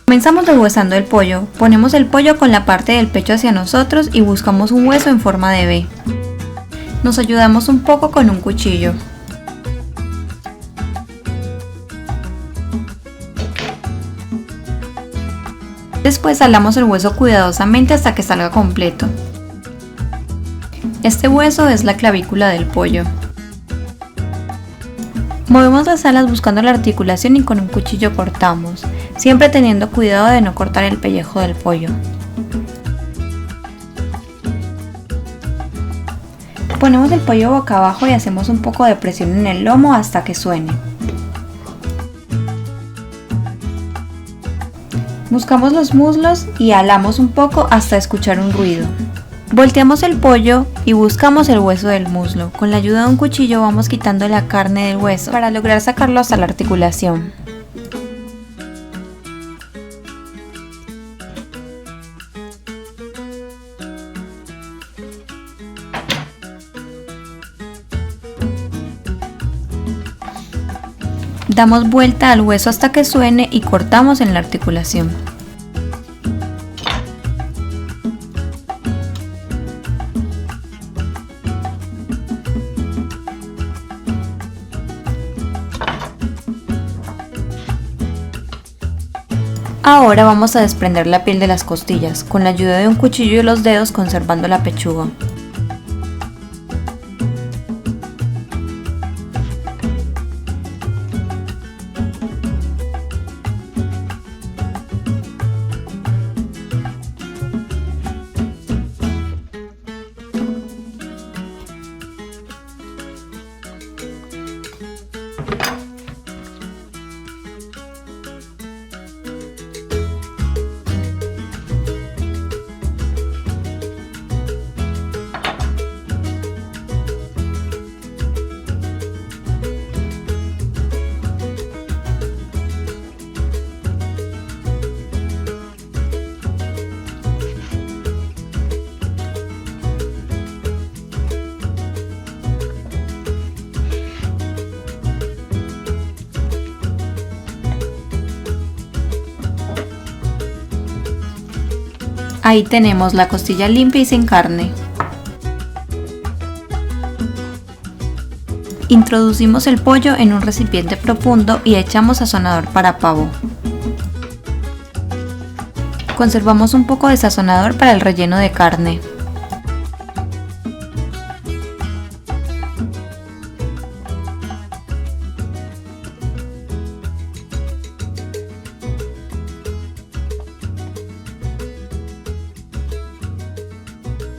Comenzamos deshuesando el pollo. Ponemos el pollo con la parte del pecho hacia nosotros y buscamos un hueso en forma de V. Nos ayudamos un poco con un cuchillo. Después salamos el hueso cuidadosamente hasta que salga completo. Este hueso es la clavícula del pollo. Movemos las alas buscando la articulación y con un cuchillo cortamos, siempre teniendo cuidado de no cortar el pellejo del pollo. Ponemos el pollo boca abajo y hacemos un poco de presión en el lomo hasta que suene. Buscamos los muslos y alamos un poco hasta escuchar un ruido. Volteamos el pollo y buscamos el hueso del muslo. Con la ayuda de un cuchillo vamos quitando la carne del hueso para lograr sacarlo hasta la articulación. Damos vuelta al hueso hasta que suene y cortamos en la articulación. Ahora vamos a desprender la piel de las costillas, con la ayuda de un cuchillo y los dedos conservando la pechuga. Ahí tenemos la costilla limpia y sin carne. Introducimos el pollo en un recipiente profundo y echamos sazonador para pavo. Conservamos un poco de sazonador para el relleno de carne.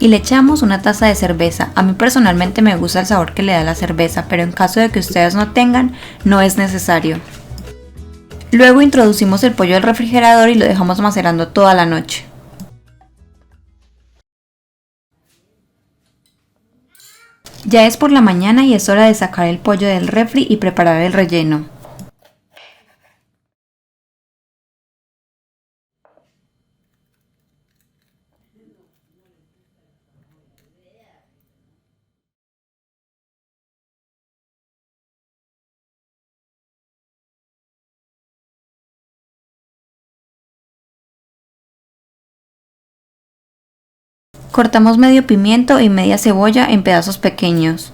Y le echamos una taza de cerveza. A mí personalmente me gusta el sabor que le da la cerveza, pero en caso de que ustedes no tengan, no es necesario. Luego introducimos el pollo al refrigerador y lo dejamos macerando toda la noche. Ya es por la mañana y es hora de sacar el pollo del refri y preparar el relleno. Cortamos medio pimiento y media cebolla en pedazos pequeños.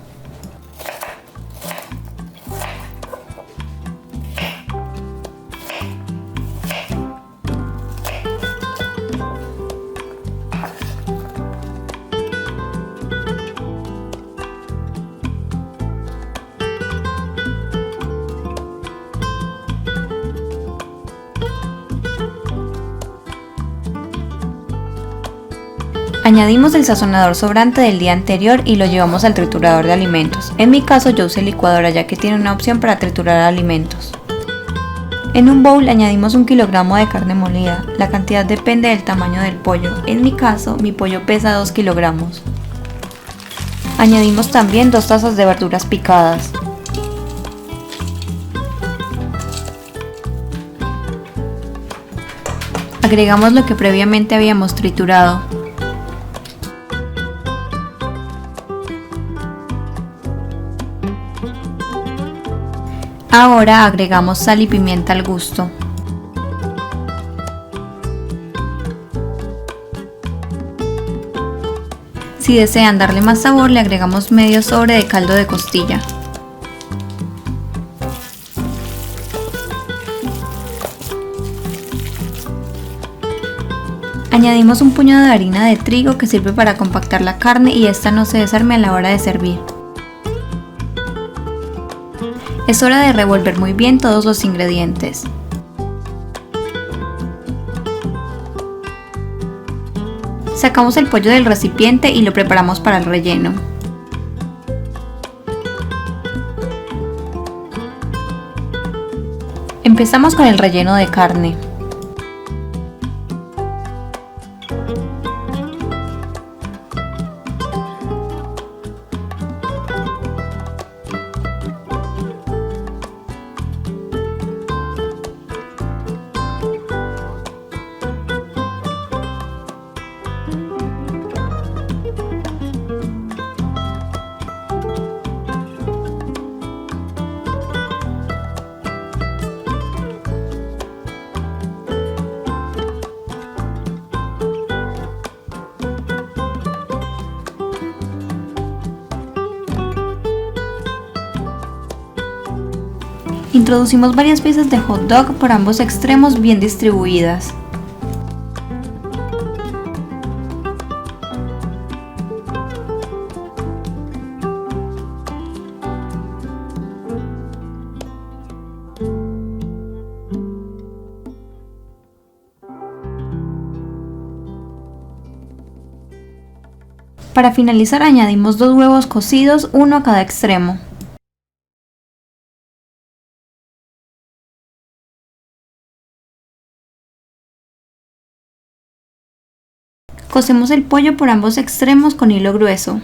Añadimos el sazonador sobrante del día anterior y lo llevamos al triturador de alimentos. En mi caso yo usé licuadora ya que tiene una opción para triturar alimentos. En un bowl añadimos 1 kilogramo de carne molida. La cantidad depende del tamaño del pollo. En mi caso, mi pollo pesa 2 kilogramos. Añadimos también 2 tazas de verduras picadas. Agregamos lo que previamente habíamos triturado. Ahora agregamos sal y pimienta al gusto. Si desean darle más sabor, le agregamos medio sobre de caldo de costilla. Añadimos un puñado de harina de trigo que sirve para compactar la carne y esta no se desarme a la hora de servir. Es hora de revolver muy bien todos los ingredientes. Sacamos el pollo del recipiente y lo preparamos para el relleno. Empezamos con el relleno de carne. Introducimos varias piezas de hot dog por ambos extremos bien distribuidas. Para finalizar añadimos 2 huevos cocidos, uno a cada extremo. Cosemos el pollo por ambos extremos con hilo grueso.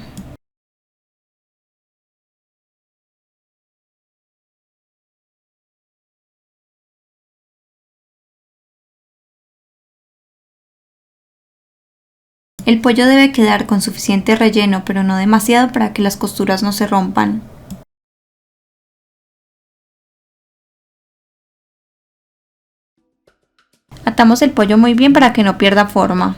El pollo debe quedar con suficiente relleno, pero no demasiado para que las costuras no se rompan. Atamos el pollo muy bien para que no pierda forma.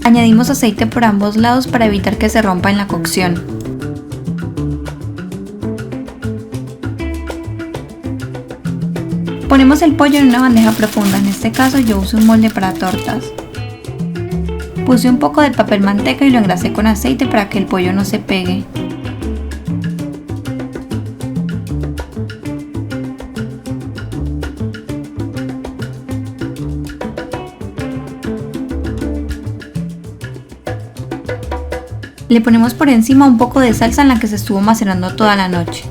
Añadimos aceite por ambos lados para evitar que se rompa en la cocción. Ponemos el pollo en una bandeja profunda, en este caso yo uso un molde para tortas. Puse un poco de papel manteca y lo engrasé con aceite para que el pollo no se pegue. Le ponemos por encima un poco de salsa en la que se estuvo macerando toda la noche.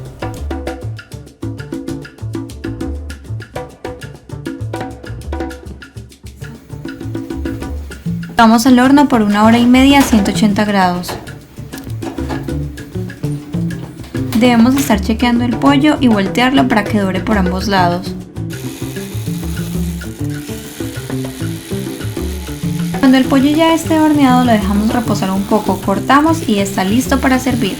Vamos al horno por 1 hora y media a 180 grados. Debemos estar chequeando el pollo y voltearlo para que dore por ambos lados. Cuando el pollo ya esté horneado lo dejamos reposar un poco, cortamos y está listo para servir.